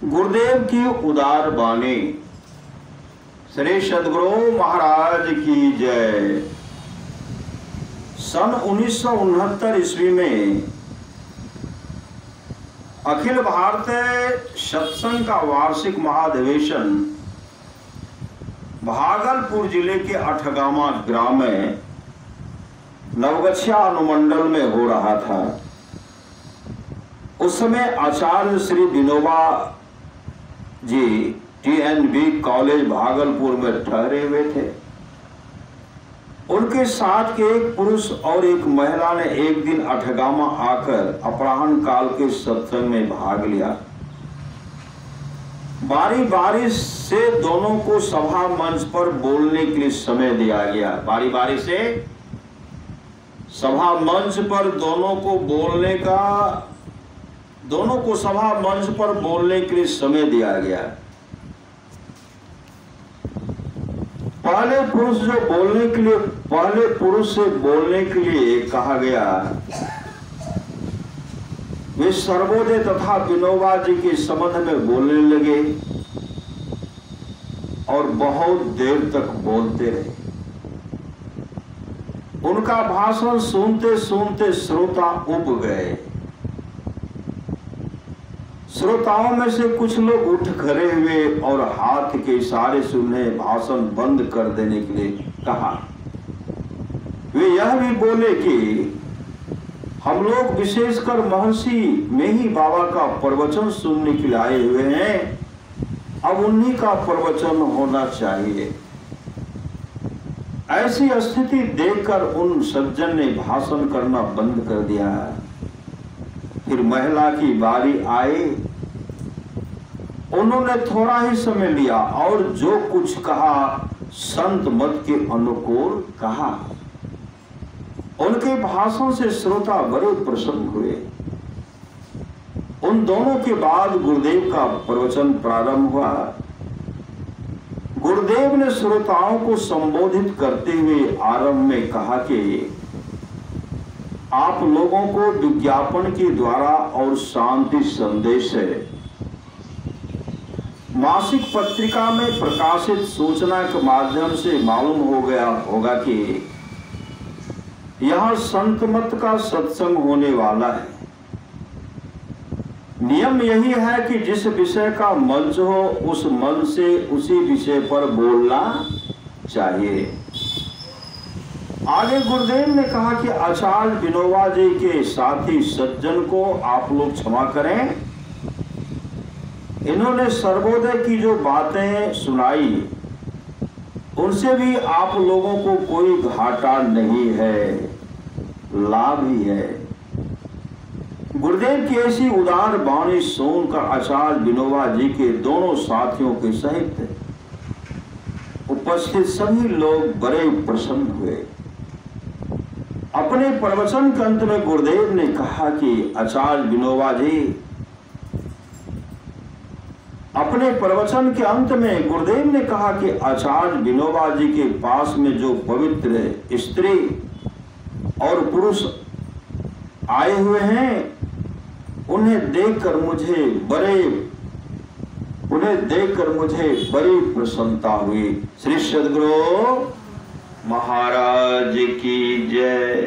गुरुदेव की उदार बाणी। श्री सद्गुरु महाराज की जय। सन 1969 ईस्वी में अखिल भारतीय सत्संग का वार्षिक महाधिवेशन भागलपुर जिले के अठगामा ग्राम में नवगछिया अनुमंडल में हो रहा था। उस समय आचार्य श्री विनोबा जी TNB कॉलेज भागलपुर में ठहरे हुए थे। उनके साथ के एक पुरुष और एक महिला ने एक दिन अठगामा आकर अपराह्न काल के सत्संग में भाग लिया। बारी बारी से दोनों को सभा मंच पर बोलने के लिए समय दिया गया। बारी बारी से सभा मंच पर दोनों को सभा मंच पर बोलने के लिए समय दिया गया। पहले पुरुष से बोलने के लिए कहा गया। वे सर्वोदय तथा विनोबा जी के संबंध में बोलने लगे और बहुत देर तक बोलते रहे। उनका भाषण सुनते सुनते श्रोता उब गए। श्रोताओं में से कुछ लोग उठ खड़े हुए और हाथ के इशारे से उन्हें भाषण बंद कर देने के लिए कहा। वे यह भी बोले कि हम लोग विशेषकर महर्षि में ही बाबा का प्रवचन सुनने के लिए आए हुए हैं, अब उन्हीं का प्रवचन होना चाहिए। ऐसी स्थिति देखकर उन सज्जन ने भाषण करना बंद कर दिया। फिर महिला की बारी आई। उन्होंने थोड़ा ही समय लिया और जो कुछ कहा संत मत के अनुकूल कहा। उनके भाषण से श्रोता बड़े प्रसन्न हुए। उन दोनों के बाद गुरुदेव का प्रवचन प्रारंभ हुआ। गुरुदेव ने श्रोताओं को संबोधित करते हुए आरंभ में कहा कि आप लोगों को विज्ञापन के द्वारा और शांति संदेश है मासिक पत्रिका में प्रकाशित सूचना के माध्यम से मालूम हो गया होगा कि यहां संत मत का सत्संग होने वाला है। नियम यही है कि जिस विषय का मंच हो उस मंच से उसी विषय पर बोलना चाहिए। आगे गुरुदेव ने कहा कि आचार्य विनोबा जी के साथी सज्जन को आप लोग क्षमा करें। इन्होंने सर्वोदय की जो बातें सुनाई उनसे भी आप लोगों को कोई घाटा नहीं है, लाभ ही है। गुरुदेव की ऐसी उदार वाणी सुनकर आचार्य विनोबा जी के दोनों साथियों के सहित उपस्थित सभी लोग बड़े प्रसन्न हुए। अपने प्रवचन के अंत में गुरुदेव ने कहा कि आचार्य विनोबा जी के पास में जो पवित्र स्त्री और पुरुष आए हुए हैं उन्हें देखकर मुझे बड़ी प्रसन्नता हुई। श्री सद्गुरु महाराज की जय।